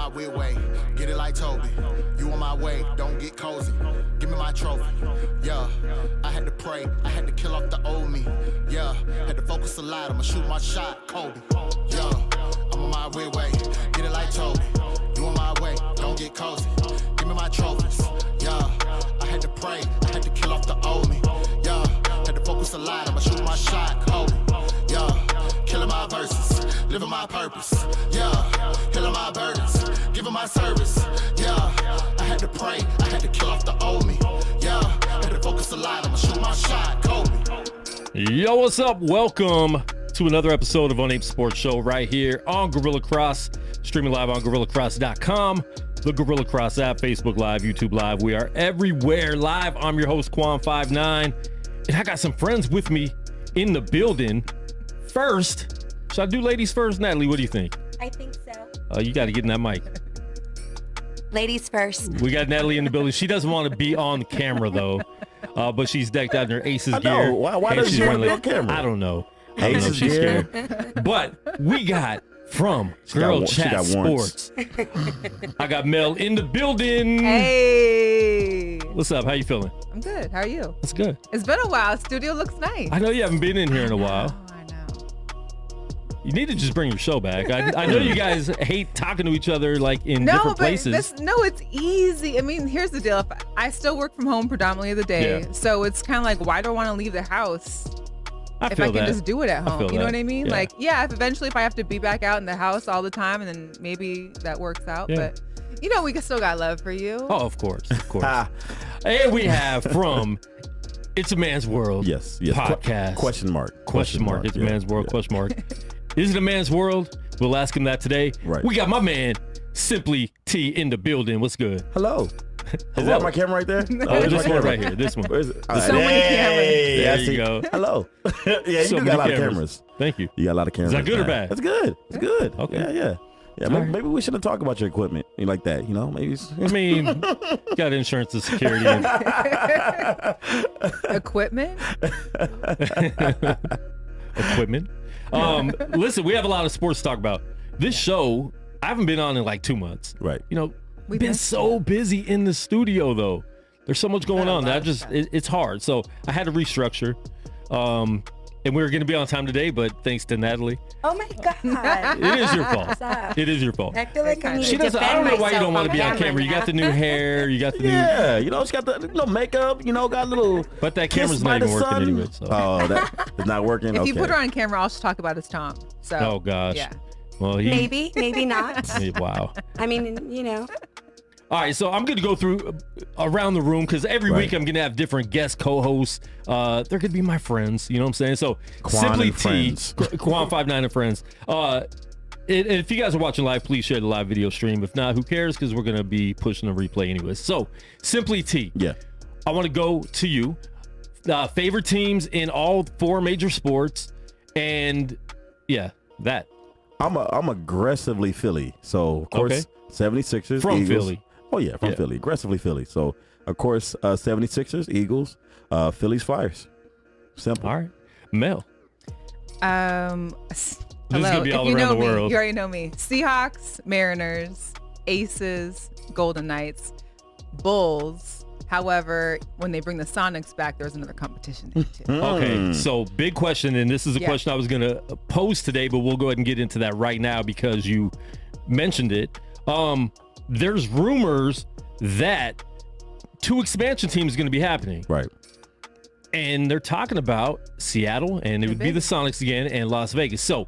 my weird way, get it like Toby. You on my way, don't get cozy. Give me my trophy. Yeah, I had to pray, I had to kill off the old me. Yeah, had to focus a lot, I'ma shoot my shot, Kobe. Yeah, I'm on my weird way, get it like Toby. You on my way, don't get cozy. Give me my trophies. Yeah, I had to pray, I had to kill off the old me. Yeah, had to focus a lot, I'ma shoot my shot, Kobe. Yeah, killing my verses, living my purpose. Yeah, healing my burdens, giving my service. Yeah, I had to pray, I had to kill off the old me. Yeah, had to focus a lot, I'ma shoot my shot, Kobe. Yo, what's up? Welcome to another episode of Unnamed Sports Show right here on Gorilla Cross, streaming live on GorillaCross.com, the Gorilla Cross app, Facebook Live, YouTube Live. We are everywhere live. I'm your host, Quan59, and I got some friends with me in the building. First, should I do ladies first? Natalie, what do you think? I think so. You got to get in that mic. Ladies first. We got Natalie in the building. She doesn't want to be on the camera, though, but she's decked out in her Aces gear. Why does she want to be on camera? I don't know. Aces She's gear. scared. But we got from Girl Chat Sports. I got Mel in the building. Hey. What's up? How you feeling? I'm good. How are you? That's good. It's been a while. Studio looks nice. I know you haven't been in here in a while. Oh, I know. You need to just bring your show back. I know you guys hate talking to each other like in different places. It's easy. I mean, here's the deal. I still work from home predominantly of the day. Yeah. So it's kind of like, why do I want to leave the house if I can just do it at home? You know what I mean? Yeah. Like, yeah, if I have to be back out in the house all the time, and then maybe that works out. Yeah. But, you know, we still got love for you. Oh, of course. Of course. And we have from It's a Man's World Yes. podcast. Question mark. It's a man's world. Yeah. Question mark. Is it a man's world? We'll ask him that today. Right. We got my man Simply T in the building. What's good? Hello. Is that my camera right there? This one right here. This one. Where is it? So many cameras. There you go. Hello. Yeah, you So do many got a lot of cameras. cameras. Thank you. You got a lot of cameras. Is that good or man. bad? It's good. It's good. Okay. Yeah. Maybe we shouldn't talk about your equipment like that. You know, maybe. I mean, got insurance and security. And Equipment? equipment. Listen, we have a lot of sports to talk about. This show, I haven't been on in like 2 months. Right. You know, We been missed so busy in the studio though. There's so much going on that it's hard. So I had to restructure. And we were going to be on time today, but thanks to Natalie, Oh my God. it is your fault. What's up? It is your fault. I feel like I need She to doesn't. I defend don't know why you myself don't want to be on camera. You got the new hair. You got the new. Yeah, you know, it's got the little makeup. You know, got a little. But that Kiss camera's by not the even working sun. anyway. So. Oh, that is not working. If Okay. you put her on camera, I'll just talk about his tongue. So, Oh gosh. Yeah. Well, Maybe not. Wow. I mean, you know. All right, so I'm going to go through around the room because every Right. week I'm going to have different guest co-hosts. They're going to be my friends. You know what I'm saying? So Quan Simply and T, friends. Quan59 and friends. And if you guys are watching live, please share the live video stream. If not, who cares? Because we're going to be pushing a replay anyways. So Simply T, Yeah. I want to go to you. Favorite teams in all 4 major sports, and yeah, that I'm aggressively Philly. So of course, 76ers from Eagles. Philly. Oh yeah, from Philly, aggressively Philly. So of course, 76ers, Eagles, Phillies, Flyers. Simple. All right, Mel. Hello. gonna be If all you around know the me, world. you already know me. Seahawks, Mariners, Aces, Golden Knights, Bulls. However, when they bring the Sonics back, there's another competition there too. Okay, so big question, and this is a question I was going to pose today, but we'll go ahead and get into that right now because you mentioned it. There's rumors that 2 expansion teams are going to be happening. Right. And they're talking about Seattle, and it would be the Sonics again, and Las Vegas. So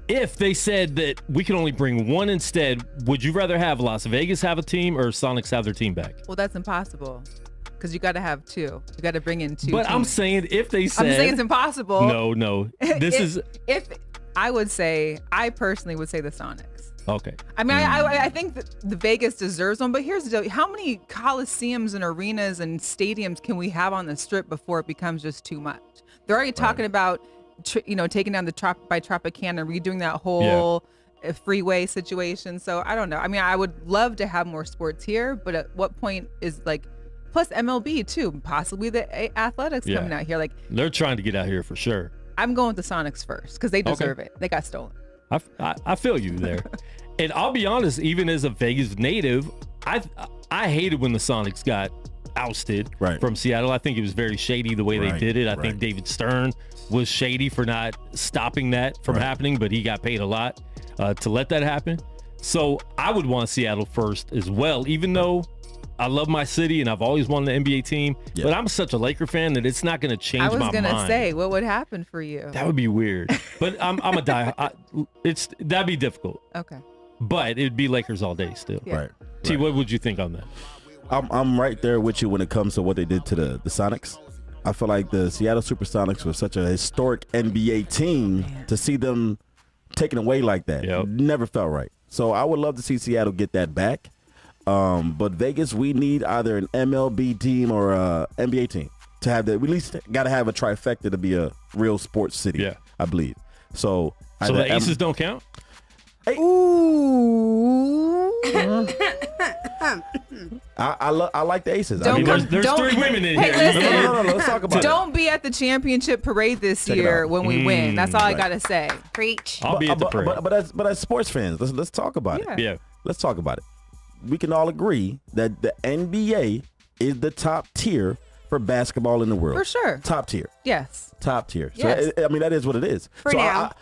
if they said that we can only bring 1 instead, would you rather have Las Vegas have a team or Sonics have their team back? Well, that's impossible because you got to have 2. You got to bring in 2 But I'm teams. saying if they said... I'm saying it's impossible. No. If I would say, I personally would say the Sonics. Okay. I mean, I think that the Vegas deserves one, but here's the deal. How many coliseums and arenas and stadiums can we have on the Strip before it becomes just too much? They're already talking about, taking down the Tropicana and redoing that whole freeway situation. So I don't know. I mean, I would love to have more sports here, but at what point is plus MLB too, possibly the Athletics coming out here. They're trying to get out here for sure. I'm going with the Sonics first because they deserve it. They got stolen. I feel you there. And I'll be honest, even as a Vegas native, I hated when the Sonics got ousted from Seattle. I think it was very shady the way they did it. I think David Stern was shady for not stopping that from happening, but he got paid a lot to let that happen. So I would want Seattle first as well, even though I love my city and I've always wanted an NBA team. Yeah. But I'm such a Laker fan that it's not going to change my mind. I was going to say, what would happen for you? That would be weird. But I'm a that'd be difficult. Okay. But it'd be Lakers all day still. Yeah. Right. T, what would you think on that? I'm right there with you when it comes to what they did to the Sonics. I feel like the Seattle Supersonics was such a historic NBA team. To see them taken away like that never felt right. So I would love to see Seattle get that back. But Vegas, we need either an MLB team or a NBA team to have that. We at least got to have a trifecta to be a real sports city, I believe. So the Aces don't count? Hey. Ooh. I like the Aces. There's three women in here. Listen, no. Let's talk about it. Don't be at the championship parade this year when we win. That's all I gotta say. Preach. I'll be at the parade. But as sports fans, let's talk about it. Yeah. Let's talk about it. We can all agree that the NBA is the top tier for basketball in the world. For sure. Top tier. Yes. Top tier. Yes. So, I mean, that is what it is. For now.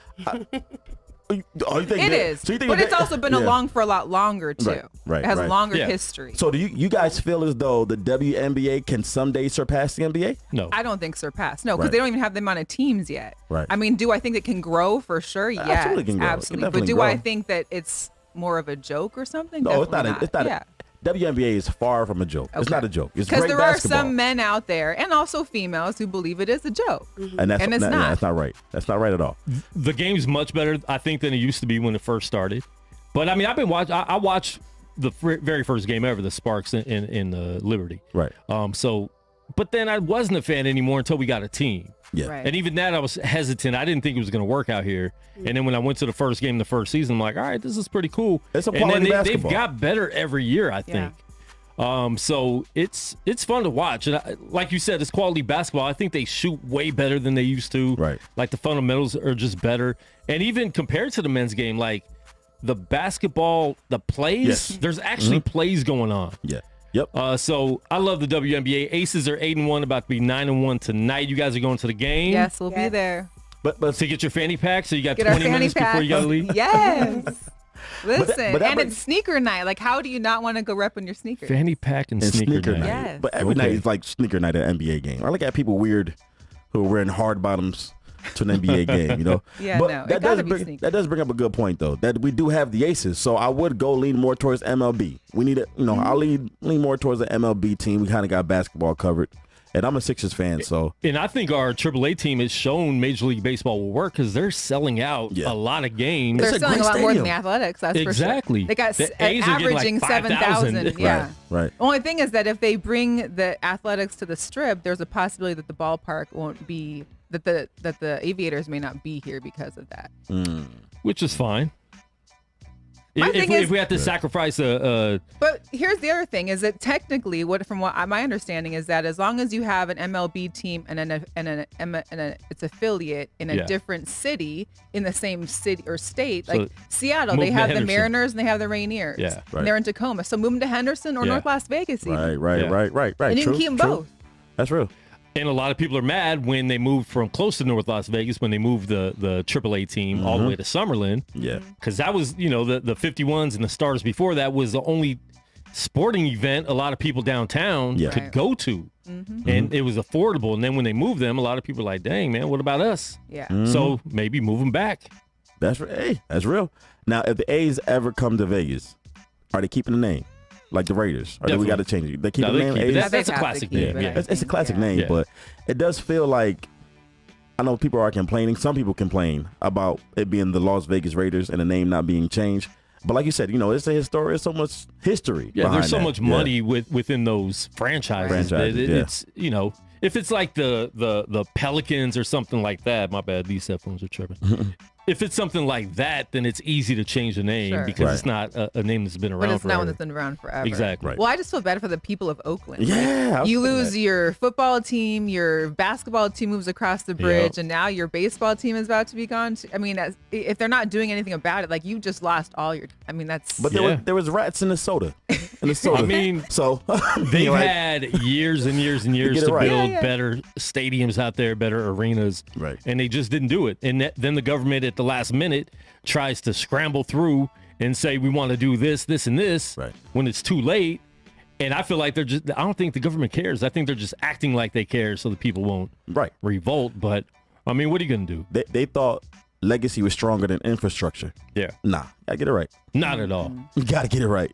You think it is. So you think but it's also been along for a lot longer, too. Right. It has a longer history. So do you guys feel as though the WNBA can someday surpass the NBA? No. I don't think surpass. No, because they don't even have the amount of teams yet. Right. I mean, do I think it can grow? For sure, yes. Absolutely can grow. Absolutely. But do I think that it's more of a joke or something? No, Definitely it's not. WNBA is far from a joke. Okay. It's not a joke. It's great basketball. Because there are some men out there, and also females, who believe it is a joke. And it's not. That's not right. That's not right at all. The game's much better, I think, than it used to be when it first started. But, I mean, I've been watching. I watched the very first game ever, the Sparks in Liberty. Right. But then I wasn't a fan anymore until we got a team. Yeah. Right. And even that, I was hesitant. I didn't think it was going to work out here. And then when I went to the first game, the first season, I'm like, all right, this is pretty cool. It's a quality basketball. They've got better every year, I think. So it's fun to watch. And like you said, it's quality basketball. I think they shoot way better than they used to. Right. Like the fundamentals are just better. And even compared to the men's game, like the basketball, the plays, there's actually plays going on. Yeah. Yep. So I love the WNBA. Aces are 8-1, about to be 9-1 tonight. You guys are going to the game. Yes, we'll be there. But to get your fanny pack, so you got Get 20 our minutes before you got to leave. Yes. Listen, but and it's sneaker night. Like, how do you not want to go rep on your sneakers? Fanny pack and sneaker night. Yes. But every night is like sneaker night at an NBA game. I look at people weird who are wearing hard bottoms to an NBA game, you know? Yeah, but no, that does bring up a good point, though, that we do have the Aces. So I would go lean more towards MLB. We need I'll lean more towards the MLB team. We kind of got basketball covered. And I'm a Sixers fan, so. And I think our AAA team has shown Major League Baseball will work because they're selling out a lot of games. They're selling a lot more than the Athletics, that's for sure. Exactly. They got A's averaging like 7,000. Yeah. Right. Only thing is that if they bring the Athletics to the Strip, there's a possibility that the ballpark won't be, that the Aviators may not be here because of that. Which is fine. If we have to sacrifice But here's the other thing: is that technically, from what my understanding is that as long as you have an MLB team and its affiliate in a different city in the same city or state, like Seattle, they have the Mariners and they have the Rainiers. Yeah, and they're in Tacoma, so move them to Henderson or North Las Vegas. Even. Right. And you can keep them both. That's real. And a lot of people are mad when they moved from close to North Las Vegas, when they moved the AAA team all the way to Summerlin. Yeah. Because that was, the 51s and the Stars before that was the only sporting event a lot of people downtown could go to. And it was affordable. And then when they moved them, a lot of people were like, dang, man, what about us? Yeah. So maybe move them back. That's right. Hey, that's real. Now, if the A's ever come to Vegas, are they keeping the name? Like the Raiders, or do we got to change it? They keep the name. That's a classic name. It's a classic name, but it does feel like, I know people are complaining. Some people complain about it being the Las Vegas Raiders and the name not being changed. But like you said, it's a history. It's so much history. Yeah, there's so much money within those franchises. It's if it's like the Pelicans or something like that. My bad, these headphones are tripping. if it's something like that, then it's easy to change the name Sure. because Right. it's not a name that's been around But it's not one forever. that's been around forever. Exactly. Right. Well, I just feel bad for the people of Oakland. Yeah, I was You thinking lose that. your football team, your basketball team moves across the bridge, and now your baseball team is about to be gone. I mean, if they're not doing anything about it, like you just lost all your. I mean, that's. But Yeah. there was rats in the soda. I mean, so they've like, had years and years and years get it to right. build Yeah, yeah. better stadiums out there, better arenas, Right. and they just didn't do it. And then the government at the last minute tries to scramble through and say we want to do this, this, and this Right. when it's too late. And I feel like I don't think the government cares. I think they're just acting like they care so the people won't right. revolt. But I mean, what are you gonna do? They thought legacy was stronger than infrastructure. Yeah, Nah, gotta get it right. not at all. You gotta get it right.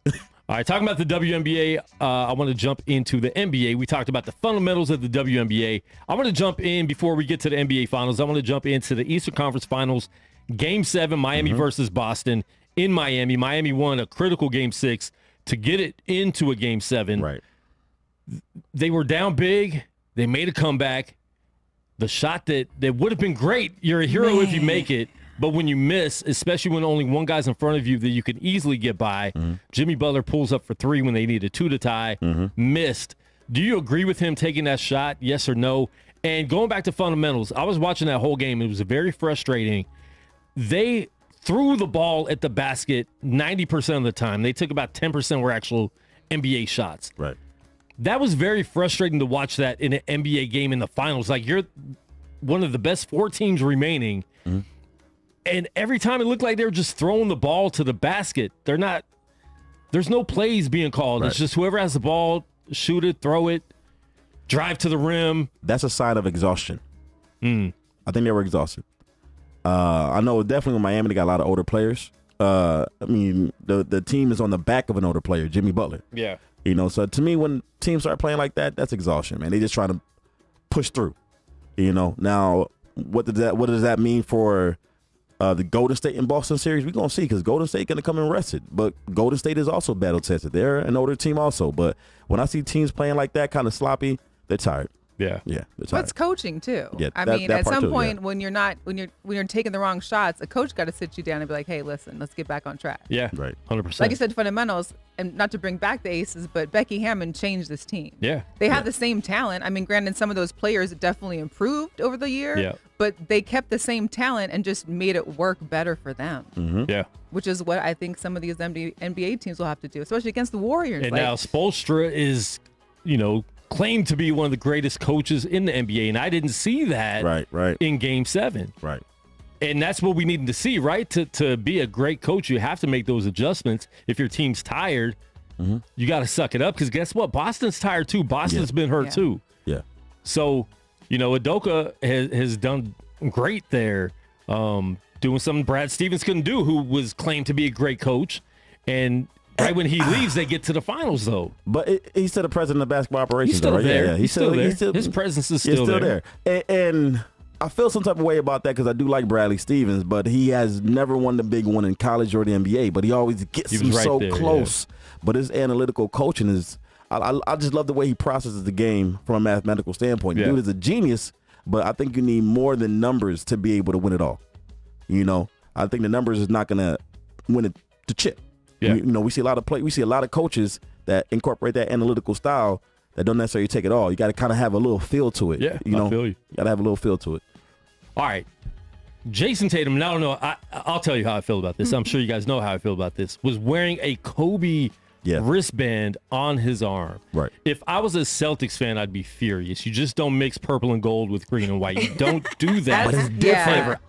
All right, talking about the WNBA, I want to jump into the NBA. We talked about the fundamentals of the WNBA. I want to jump in before we get to the NBA Finals. I want to jump into the Eastern Conference Finals, Game 7, Miami versus Boston in Miami. Miami won a critical Game 6 to get it into a Game 7. Right. They were down big. They made a comeback. The shot that would have been great. You're a hero if you make it. But when you miss, especially when only one guy's in front of you that you can easily get by, Jimmy Butler pulls up for 3 when they needed 2 to tie, missed. Do you agree with him taking that shot, yes or no? And going back to fundamentals, I was watching that whole game. It was very frustrating. They threw the ball at the basket 90% of the time. They took about 10% were actual NBA shots. Right. That was very frustrating to watch that in an NBA game in the finals. Like, you're one of the best 4 teams remaining, and every time it looked like they were just throwing the ball to the basket. There's no plays being called. Right. It's just whoever has the ball, shoot it, throw it, drive to the rim. That's a sign of exhaustion. I think they were exhausted. I know definitely with Miami, they got a lot of older players. I mean, the team is on the back of an older player, Jimmy Butler. Yeah. You know, so to me, when teams start playing like that, that's exhaustion, man. They just try to push through. You know, now what does that mean for the Golden State and Boston series? We're gonna see, because Golden State gonna come in rested, but Golden State is also battle tested. They're an older team also, but when I see teams playing like that, kind of sloppy, they're tired. Yeah. Yeah, they're But tired. it's coaching too. Yeah, I that- mean, that at part some too, point yeah. when you're taking the wrong shots, a coach got to sit you down and be like, "Hey, listen, let's get back on track." Yeah. Right. 100%. Like you said, fundamentals, and not to bring back the aces, but Becky Hammond changed this team. Yeah. They have the same talent. I mean, granted, some of those players definitely improved over the year, Yeah. but they kept the same talent and just made it work better for them, Yeah. which is what I think some of these NBA teams will have to do, especially against the Warriors. And Like, now Spoelstra is, claimed to be one of the greatest coaches in the NBA, and I didn't see that Right. in Game 7. Right. And that's what we need to see, right? To be a great coach, you have to make those adjustments. If your team's tired, you got to suck it up, because guess what? Boston's tired too. Boston's been hurt Yeah. too. Yeah. So, Udoka has done great there, doing something Brad Stevens couldn't do, who was claimed to be a great coach. And right when he leaves, they get to the finals, though. But he's still the president of basketball operations. He's still though, right? there. Yeah, He's still there. His presence is still there. And I feel some type of way about that, because I do like Bradley Stevens, but he has never won the big one in college or the NBA. But he always gets He them was right so there, close. But his analytical coaching is, I just love the way he processes the game from a mathematical standpoint. Yeah. Dude is a genius, but I think you need more than numbers to be able to win it all. I think the numbers is not going to win it to chip. Yeah. We see a lot of coaches that incorporate that analytical style that don't necessarily take it all. You got to kind of have a little feel to it. Yeah, I feel you. got to have a little feel to it. All right. Jason Tatum, now I don't know. I'll tell you how I feel about this. I'm sure you guys know how I feel about this. Was wearing a Kobe wristband on his arm. Right. If I was a Celtics fan, I'd be furious. You just don't mix purple and gold with green and white. You don't do that. But it's different.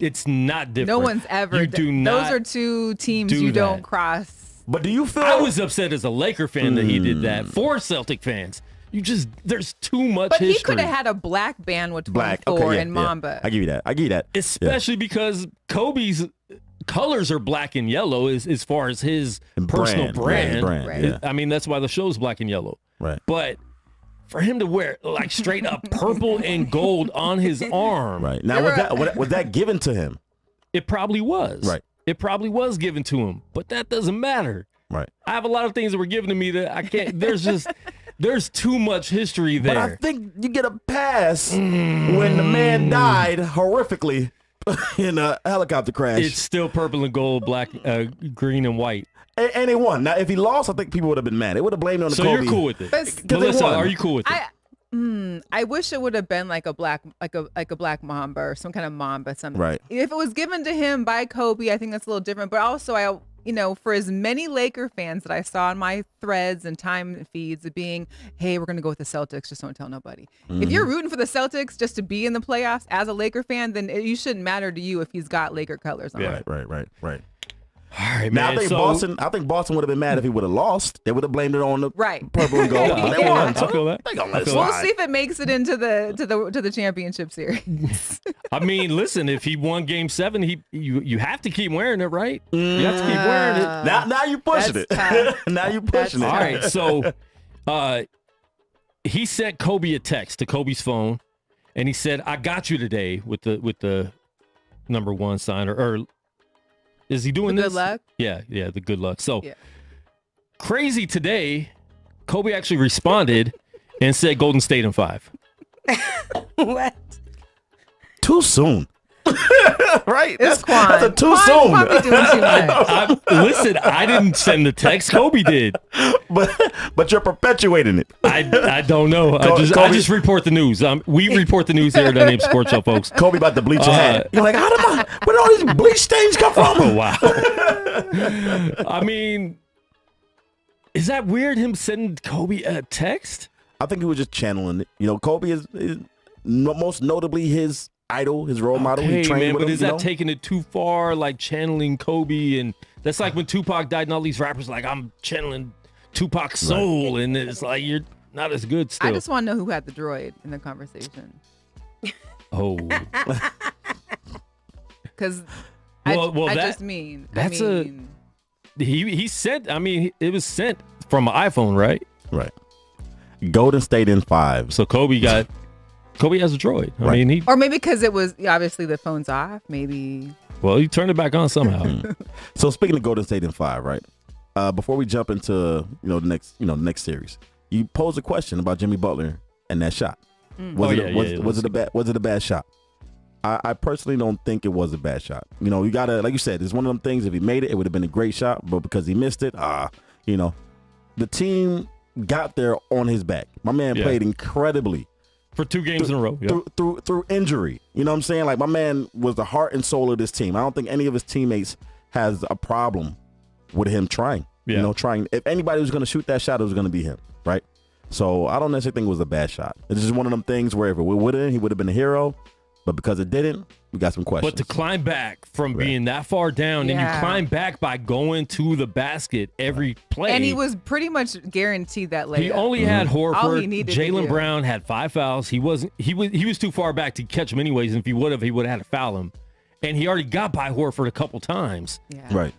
It's not different. no one's ever. You do not. Those are two teams do you don't that. cross. But do you feel? I was upset as a Laker fan that he did that. For Celtic fans, there's too much But history. he could have had a black band with black. 24 Okay, yeah, and yeah. Mamba. I give you that. I give you that. Especially because Kobe's colors are black and yellow as far as his And personal brand. Right. Yeah. I mean, that's why the show's black and yellow. Right. But for him to wear like straight up purple and gold on his arm, Right. Now, was that given to him? it probably was. Right. It probably was given to him, but that doesn't matter. Right. I have a lot of things that were given to me that I can't. There's too much history there. But I think you get a pass when the man died horrifically in a helicopter crash. It's still purple and gold, black, green and white. And they won. Now, if he lost, I think people would have been mad. They would have blamed it on the So Kobe. you're cool with it, But- Melissa? won. Are you cool with it? I wish it would have been like a black mamba or some kind of mamba, something. Right. If it was given to him by Kobe, I think that's a little different. But also, for as many Laker fans that I saw in my threads and time feeds of being, hey, we're gonna go with the Celtics, just don't tell nobody. If you're rooting for the Celtics just to be in the playoffs as a Laker fan, then you shouldn't matter to you if he's got Laker colors on. Yeah. Right. All right, Now man. I think Boston would have been mad if he would have lost. They would have blamed it on the Right. purple and gold. Yeah, They won. I feel that. They gonna I let it feel We'll slide. see if it makes it into the championship series. I mean, listen, if he won Game 7, you have to keep wearing it, right? You have to keep wearing it. Now you pushing it. That's tough. Now you pushing it. All right, so he sent Kobe a text to Kobe's phone, and he said, "I got you today" with the number 1 sign, or is he doing The this? good luck? Yeah, the good luck. So Yeah. crazy today, Kobe actually responded and said Golden State in 5. What? Too soon. Right? It's Quan. That's a too Quan soon. probably doing too much. Listen, I didn't send the text. Kobe did. But you're perpetuating it. I don't know. I Kobe- just report the news. We report the news here at Unnamed Sports Show, folks. Kobe about to bleach your hat. You're like, where did all these bleach stains come from? Oh, wow. I mean, is that weird, him sending Kobe a text? I think he was just channeling it. Kobe is most notably his idol, his role model. He Hey, trained man, with but him, is that taking it too far, like channeling Kobe? And that's like when Tupac died and all these rappers like, I'm channeling Tupac's soul. And it's like, you're not as good still. I just want to know who had the droid in the conversation. Oh. Because He sent, it was sent from an iPhone, right? Right. Golden State in 5. So Kobe has a droid. I Right. mean, or maybe because it was obviously the phone's off. Maybe. well, he turned it back on somehow. So speaking of Golden State in 5, right? Before we jump into the next series, you posed a question about Jimmy Butler and that shot. Was it a bad shot? I personally don't think it was a bad shot. You gotta, like you said, it's one of them things. If he made it, it would have been a great shot. But because he missed it, the team got there on his back. My man played incredibly For 2 games in a row. Yep. through injury. You know what I'm saying? Like, my man was the heart and soul of this team. I don't think any of his teammates has a problem with him trying. Yeah. Trying. If anybody was going to shoot that shot, it was going to be him, right? So I don't necessarily think it was a bad shot. It's just one of them things where if it would have, he would have been a hero. But because it didn't, we got some questions. But to climb back from being that far down, and you climb back by going to the basket every play. And he was pretty much guaranteed that layup. He only had Horford. All he needed to Jaylen do. Brown had 5 fouls. He was too far back to catch him anyways. And if he would have had to foul him. And he already got by Horford a couple times. Yeah. Right.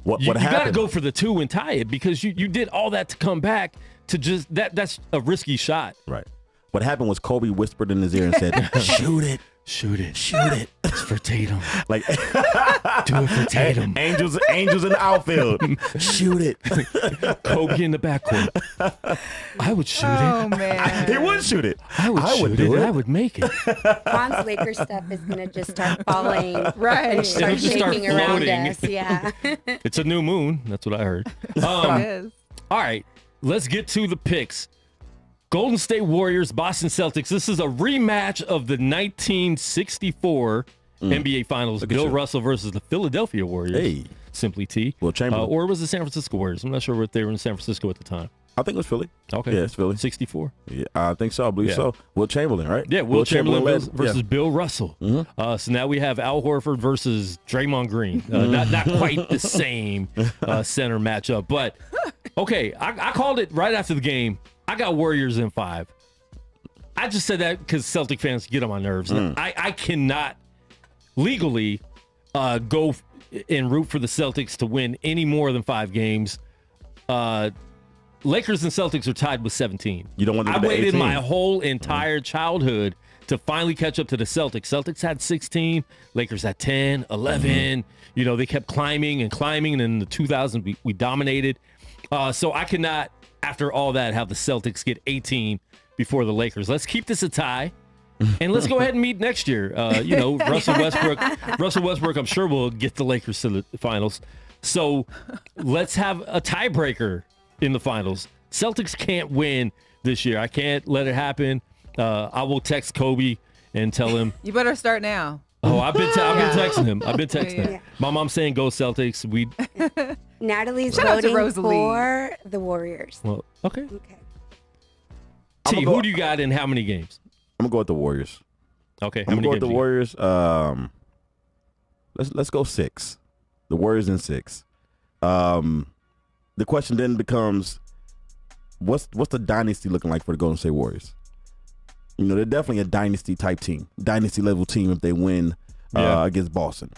What You got to happened? go for the 2 and tie it because you did all that to come back to just that's a risky shot. Right. What happened was Kobe whispered in his ear and said, "Shoot it, Shoot it. shoot it." It's for Tatum. Like, Do it for Tatum. angels in the outfield. Shoot it. Kobe in the backcourt. I would shoot Oh it. man. He would shoot it. I would shoot do it. it. I would make it. Quan's Laker stuff is going to just start falling. Right. And start It'll just start shaking around floating. us. Yeah. It's a new moon. That's what I heard. It is. All right, let's get to the picks. Golden State Warriors, Boston Celtics. This is a rematch of the 1964 NBA Finals. Bill Russell versus the Philadelphia Warriors. Hey. Simply T. Will Chamberlain. Or was it San Francisco Warriors? I'm not sure if they were in San Francisco at the time. I think it was Philly. Okay. Yeah, it's Philly. 64. Yeah, I think so. I believe Yeah. so. Will Chamberlain, right? Yeah, Will Chamberlain led- versus Bill Russell. So now we have Al Horford versus Draymond Green. Not quite the same center matchup, but okay. I called it right after the game. I got Warriors in 5. I just said that because Celtic fans get on my nerves. And I cannot legally go and root for the Celtics to win any more than 5 games. Lakers and Celtics are tied with 17. You don't want them I to be waited 18. my whole entire childhood to finally catch up to the Celtics. Celtics had 16, Lakers had 10, 11. You know, they kept climbing, and in the 2000s we dominated. So I cannot, after all that, have the Celtics get 18 before the Lakers. Let's keep this a tie, And let's go ahead and meet next year. Russell Westbrook, I'm sure will get the Lakers to the finals. So let's have a tiebreaker in the finals. Celtics can't win this year. I can't let it happen. I will text Kobe and tell him. You better start now. Oh, I've been texting him. him. My mom's saying go Celtics. Natalie's Shout out to voting Rosalie. for the Warriors. Well, okay. Okay. T, who do you got in how many games? I'm gonna go with the Warriors. Okay, I'm gonna go with the Warriors. Let's go 6. The Warriors in 6. The question then becomes, what's the dynasty looking like for the Golden State Warriors? They're definitely a dynasty type team, dynasty level team if they win against Boston.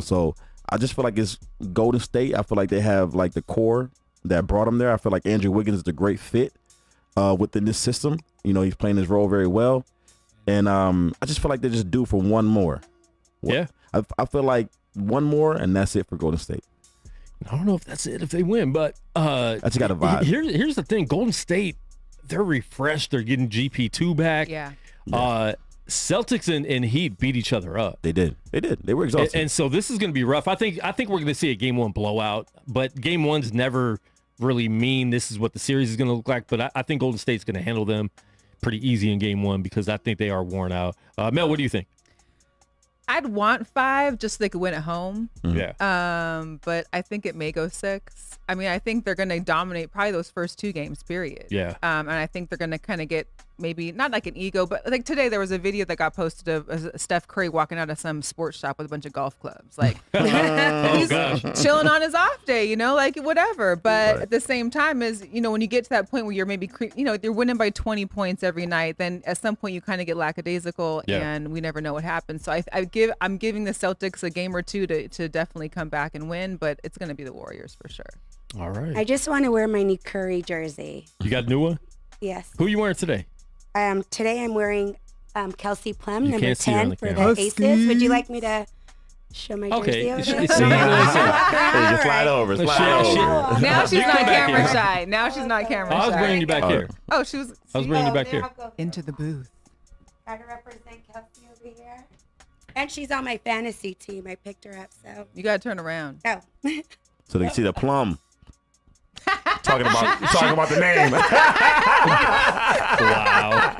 So I just feel like it's Golden State. I feel like they have like the core that brought them there. I feel like Andrew Wiggins is a great fit within this system. He's playing his role very well. And I just feel like they're just due for one more. Yeah. I feel like one more, and that's it for Golden State. I don't know if that's it if they win, but I just got a vibe. Here's the thing. Golden State, they're refreshed. They're getting GP2 back. Yeah. Celtics and Heat beat each other up. They did. They were exhausted. And so this is going to be rough. I think we're going to see a game 1 blowout, but game 1's never really mean this is what the series is going to look like. But I think Golden State's going to handle them pretty easy in game 1 because I think they are worn out. Mel, what do you think? I'd want 5 just so they could win at home. Yeah. But I think it may go 6. I mean, I think they're going to dominate probably those first 2 games, period. Yeah. And I think they're going to kind of get maybe not like an ego, but like today there was a video that got posted of Steph Curry walking out of some sports shop with a bunch of golf clubs. Like he's chilling on his off day, like whatever. But at the same time is, when you get to that point where you're maybe, you're winning by 20 points every night, then at some point you kind of get lackadaisical and we never know what happens. So I'm giving the Celtics a game or 2 to definitely come back and win, but it's going to be the Warriors for sure. All right. I just want to wear my new Curry jersey. You got a new one? Yes. Who are you wearing today? Today I'm wearing Kelsey Plum, You number can't see her on 10 the for camera. the Aces. Would you like me to show my jersey over there? Slide over. Now she's You not come back camera here. shy. Now she's not camera shy. I was bringing you back here. Oh, she was. I was bringing you back here. Into the booth. Try to represent Kelsey over here. And she's on my fantasy team. I picked her up, so. You got to turn around. Oh. So they can see the plum. talking about the name. Wow.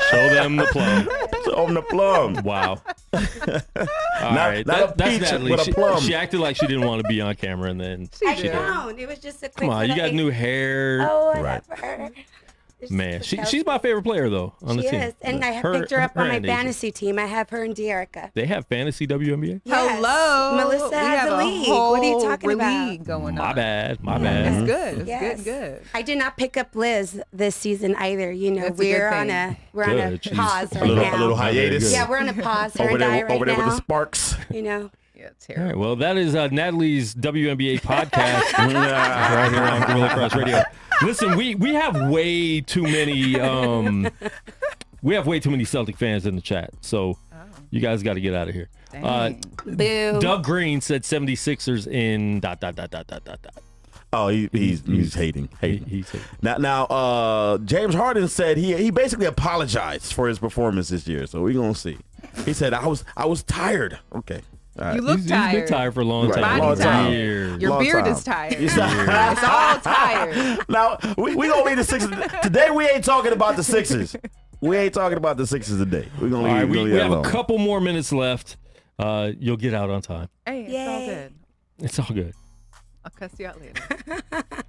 Show them the plum. Show them the plum. Wow. All right. Not a That's peach, Natalie. but a plum. She acted like she didn't want to be on camera, and then I she did. don't. It was just a quick Come on, you got little- new hair. Oh, whatever. It's Man, just she's my favorite player though on the She team. is, and I have picked her up on my and Asia. fantasy team. I have her and De'Erica. They have fantasy WNBA. Yes. Hello. Melissa We has have a league. What are you talking whole about? league going My on. bad. My It's bad. good. It's Yes. good. I did not pick up Liz this season either. That's a We're good on thing. we're on a Good. Jeez. pause A right little now. hiatus. Yeah, we're on a pause. Her Over and I there, right over there now. with the sparks. Yeah, it's All terrible. right. Well, that is Natalie's WNBA podcast right here on Gorilla Cross Radio. Listen, we have way too many Celtic fans in the chat, so you guys got to get out of here. Boo. Doug Green said 76ers in ... Oh, he's hating. He's hating. Now, James Harden said he basically apologized for his performance this year. So we're gonna see. He said I was tired. Okay. All right. You look He's tired. been tired for a long time. Right, long time. Years. Your Long beard time. is tired. It's It's all tired. Now we gonna leave the Sixers today. We ain't talking about the Sixers. We ain't talking about the Sixers today. We're gonna All leave. right, we that have a alone. couple more minutes left. You'll get out on time. Hey, it's all Yay. good. It's all good. I'll cuss you out later.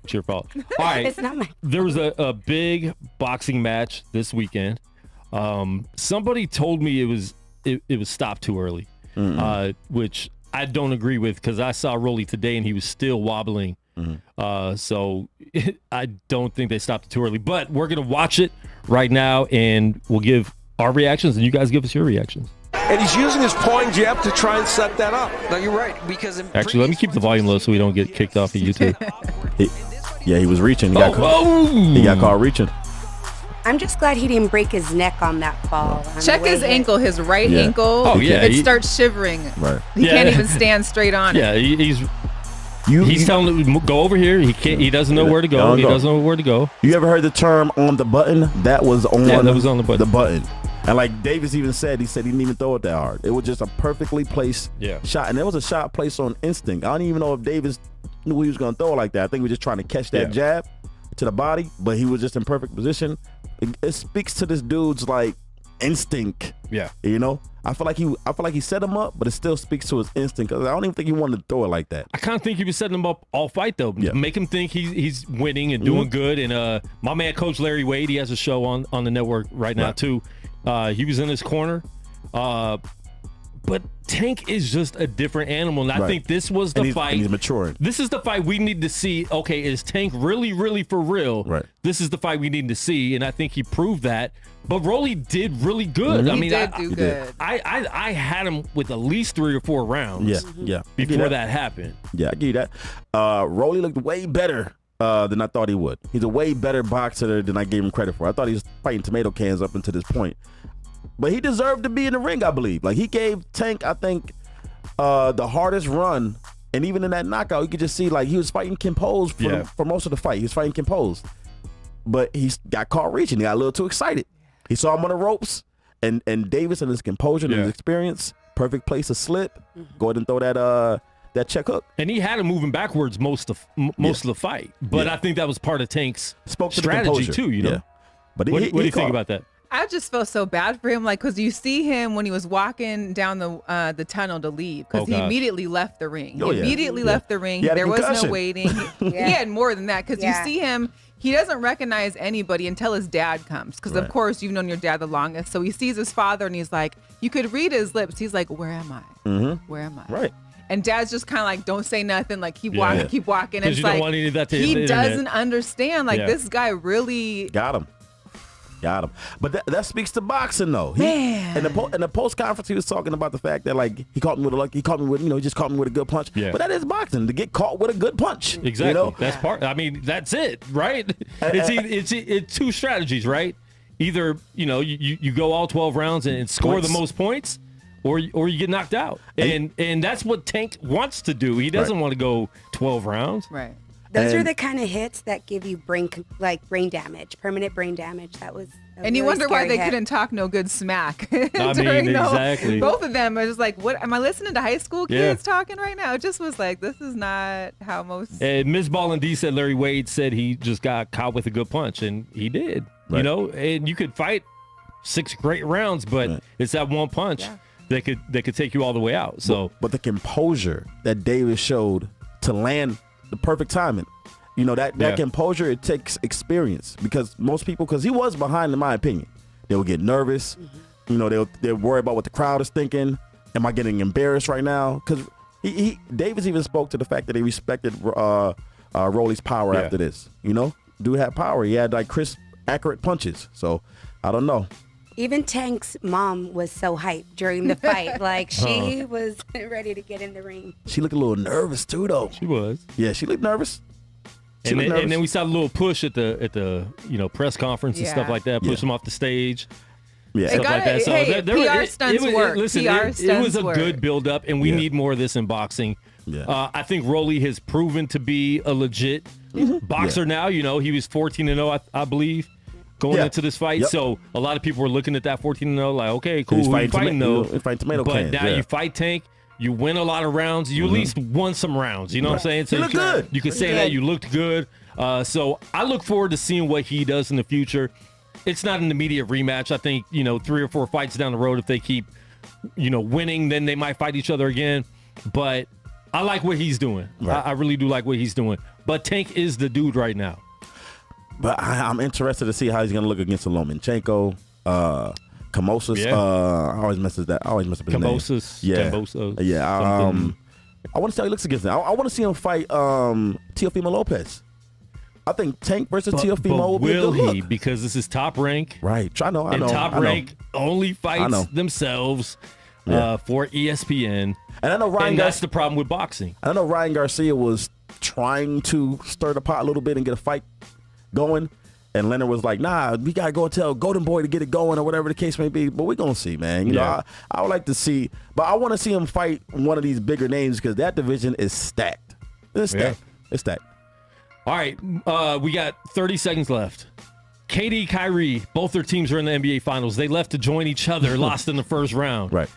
It's your fault. All right. It's not my. There was a big boxing match this weekend. Somebody told me it was stopped too early, which I don't agree with because I saw Rolly today and he was still wobbling. So I don't think they stopped it too early. But we're gonna watch it right now and we'll give our reactions and you guys give us your reactions. And he's using his pawing jab to try and set that up. No, you're right. Because in Actually, let me keep the volume low so we don't get kicked off of YouTube. He was reaching. He got caught reaching. I'm just glad he didn't break his neck on that fall. on the Check way his hit. ankle, his right ankle. Oh, yeah, It he- starts shivering. Right. He Yeah. can't even stand straight on it. Yeah, he's He's telling him go over here. He can't. He doesn't know where to go. He doesn't know where to go. You ever heard the term on the button? That was on. Yeah, that was on the button. The button. And like Davis even said, he didn't even throw it that hard. It was just a perfectly placed shot, and it was a shot placed on instinct. I don't even know if Davis knew he was going to throw it like that. I think he was just trying to catch that jab to the body, but he was just in perfect position. It speaks to this dude's like instinct. Yeah, you know. I feel like he set him up, but it still speaks to his instinct. Cause I don't even think he wanted to throw it like that. I kind of think he was setting him up all fight though. Yeah. Make him think he's winning and doing good. And my man, Coach Larry Wade, he has a show on the network right now too. He was in his corner. But Tank is just a different animal. And I think this was the fight. And he's maturing. This is the fight we need to see. Okay, is Tank really, really for real? Right. This is the fight we need to see. And I think he proved that. But Rolly did really good. I mean, he did do good. I had him with at least 3 or 4 rounds. Yeah. Before that happened. Yeah, I give you that. Rolly looked way better than I thought he would. He's a way better boxer than I gave him credit for. I thought he was fighting tomato cans up until this point. But he deserved to be in the ring, I believe. Like, he gave Tank, I think, the hardest run. And even in that knockout, you could just see, like, he was fighting composed for most of the fight. He was fighting composed. But he got caught reaching. He got a little too excited. He saw him on the ropes. And Davis and his composure and his experience, perfect place to slip. Go ahead and throw that check hook. And he had him moving backwards most of the fight. But I think that was part of Tank's strategy, too, you know? Yeah. But what do you think about that? I just felt so bad for him, like, because you see him when he was walking down the tunnel to leave, because he immediately left the ring. He immediately left the ring. There was no waiting. He had more than that, because you see him, he doesn't recognize anybody until his dad comes, because of course you've known your dad the longest. So he sees his father and he's like, you could read his lips. He's like, where am I? Where am I? Right. And Dad's just kind of like, don't say nothing. Like, keep walking. And it's like, he doesn't understand. Like, this guy really got him. But that speaks to boxing, though. Man. In the post conference, he was talking about the fact that, like, he caught me with he just caught me with a good punch. Yeah. But that is boxing, to get caught with a good punch. Exactly. You know? That's part. I mean, that's it, right? It's 2 strategies, right? Either you go all 12 rounds and score the most points, or you get knocked out. And that's what Tank wants to do. He doesn't want to go 12 rounds. Right. Those are the kind of hits that give you brain damage, permanent brain damage. That was and you wonder why they couldn't talk no good smack. Exactly. Both of them are just like, what am I listening to high school kids talking right now? It just was like, this is not how most. And Ms. Ball and D said Larry Wade said he just got caught with a good punch, and he did. Right. You know, and you could fight 6 great rounds, but it's that one punch that could take you all the way out. So, but the composure that Davis showed to land the perfect timing. You know, that composure, it takes experience, because most people, because he was behind, in my opinion, they would get nervous. You know, they'll worry about what the crowd is thinking. Am I getting embarrassed right now? Because Davis even spoke to the fact that he respected Rolly's power after this. You know, dude had power. He had like crisp, accurate punches. So I don't know. Even Tank's mom was so hyped during the fight. Like, she was ready to get in the ring. She looked a little nervous, too, though. She was. Yeah, she looked nervous. And then we saw a little push at the press conference and stuff like that. Push him off the stage. Yeah, stuff like that. So PR stunts work. Listen, it was a good build-up, and we need more of this in boxing. Yeah. I think Rolly has proven to be a legit boxer now. You know, he was 14-0, I believe, going into this fight. So a lot of people were looking at that 14-0 like, okay, cool, who you fighting though? But now you fight Tank. You win a lot of rounds. You at least won some rounds. You know what I'm saying? So you look good. You can say that you looked good. So I look forward to seeing what he does in the future. It's not an immediate rematch. I think, 3 or 4 fights down the road, if they keep, winning, then they might fight each other again. But I like what he's doing. Right. I really do like what he's doing. But Tank is the dude right now. But I'm interested to see how he's going to look against Lomachenko. Kambosos, I always mess up his name. Kambosos. Yeah. I want to see how he looks against him. I want to see him fight Teofimo Lopez. I think Tank versus Teofimo will be a good look. Because this is Top Rank. Right. I know. Top Rank only fights themselves for ESPN. And I know that's the problem with boxing. I know Ryan Garcia was trying to stir the pot a little bit and get a fight going. And Leonard was like, nah, we got to go tell Golden Boy to get it going or whatever the case may be. But we're going to see, man. You know, I would like to see. But I want to see him fight one of these bigger names because that division is stacked. It's stacked. It's stacked. All right, we got 30 seconds left. KD, Kyrie, both their teams are in the NBA Finals. They left to join each other, lost in the first round. Right.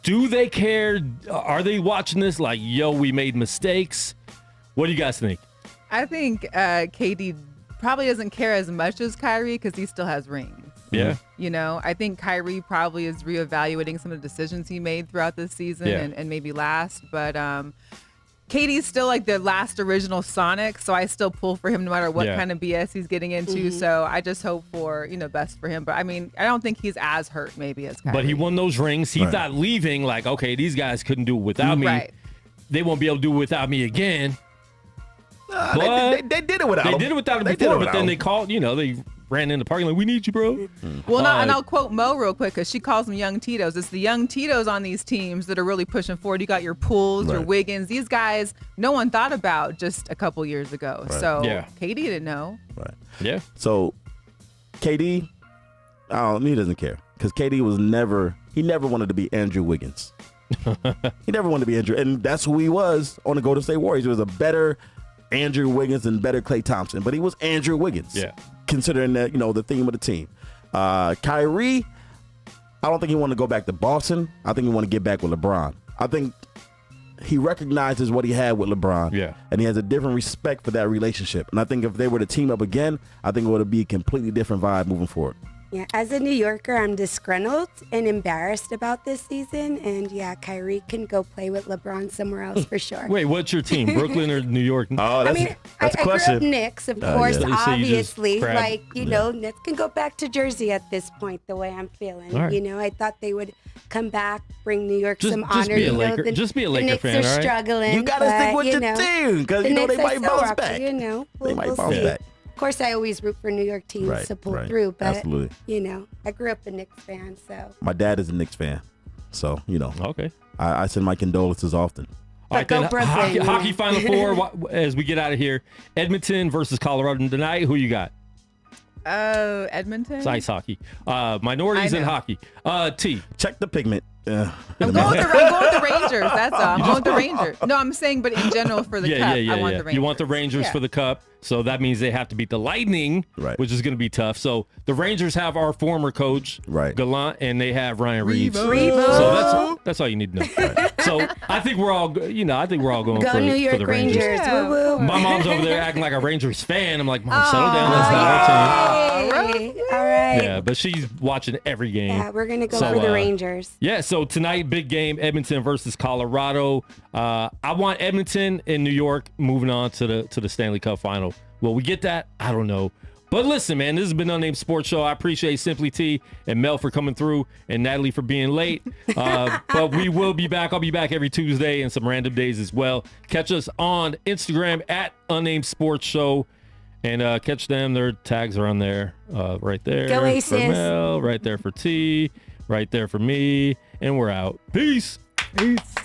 Do they care? Are they watching this like, yo, we made mistakes? What do you guys think? I think KD probably doesn't care as much as Kyrie because he still has rings. Yeah. You know, I think Kyrie probably is reevaluating some of the decisions he made throughout this season and maybe last. But KD's still like the last original Sonic, so I still pull for him no matter what kind of BS he's getting into. So I just hope for, best for him. But I mean, I don't think he's as hurt maybe as Kyrie. But he won those rings. He thought leaving like, okay, these guys couldn't do it without me. Right. They won't be able to do it without me again. They did it without him. They did it without him before, but then they called, they ran in the parking lot. We need you, bro. Well, and I'll quote Mo real quick because she calls them young Tito's. It's the young Tito's on these teams that are really pushing forward. You got your Pools, your Wiggins. These guys, no one thought about just a couple years ago. Right. So KD didn't know. Right. Yeah. So KD, he doesn't care because KD he never wanted to be Andrew Wiggins. He never wanted to be Andrew, and that's who he was on the Golden State Warriors. He was a better Andrew Wiggins and better Klay Thompson, but he was Andrew Wiggins. Yeah. Considering that, the theme of the team. Kyrie, I don't think he want to go back to Boston. I think he want to get back with LeBron. I think he recognizes what he had with LeBron. Yeah. And he has a different respect for that relationship. And I think if they were to team up again, I think it would be a completely different vibe moving forward. Yeah, as a New Yorker, I'm disgruntled and embarrassed about this season. And Kyrie can go play with LeBron somewhere else for sure. Wait, what's your team, Brooklyn or New York? Oh, that's a question. I grew up Knicks, of course, obviously. Knicks can go back to Jersey at this point, the way I'm feeling. Right. I thought they would come back, bring New York some honor. Just be a Laker fan, all right? Struggling. You got to stick with your team because they might bounce back. They might bounce back. Of course, I always root for New York teams to pull through, but absolutely. I grew up a Knicks fan, so my dad is a Knicks fan, so Okay. I send my condolences often. All right, then hockey Final Four as we get out of here. Edmonton versus Colorado tonight. Who you got? Edmonton. It's ice hockey. Minorities in hockey. T. Check the pigment. I'm going with the Rangers. That's all. I'm going with the Rangers. No, I'm saying, but in general for the cup, I want the Rangers. You want the Rangers for the cup, so that means they have to beat the Lightning, which is going to be tough. So the Rangers have our former coach, Gallant, and they have Ryan Reeves. So that's all you need to know. So I think we're all, going for New York for the Rangers. Yeah. My mom's over there acting like a Rangers fan. I'm like, Mom, settle down. That's not our team. All right. Yeah, but she's watching every game. Yeah, we're going to go for the Rangers. Yeah, so tonight, big game, Edmonton versus Colorado. I want Edmonton and New York moving on to the Stanley Cup final. Will we get that? I don't know. But listen, man, this has been Unnamed Sports Show. I appreciate Simply T and Mel for coming through and Natalie for being late. But we will be back. I'll be back every Tuesday and some random days as well. Catch us on Instagram at Unnamed Sports Show. And catch them. Their tags are on there. Right there. Go Aces. For Mel, right there for T, right there for me. And we're out. Peace. Peace.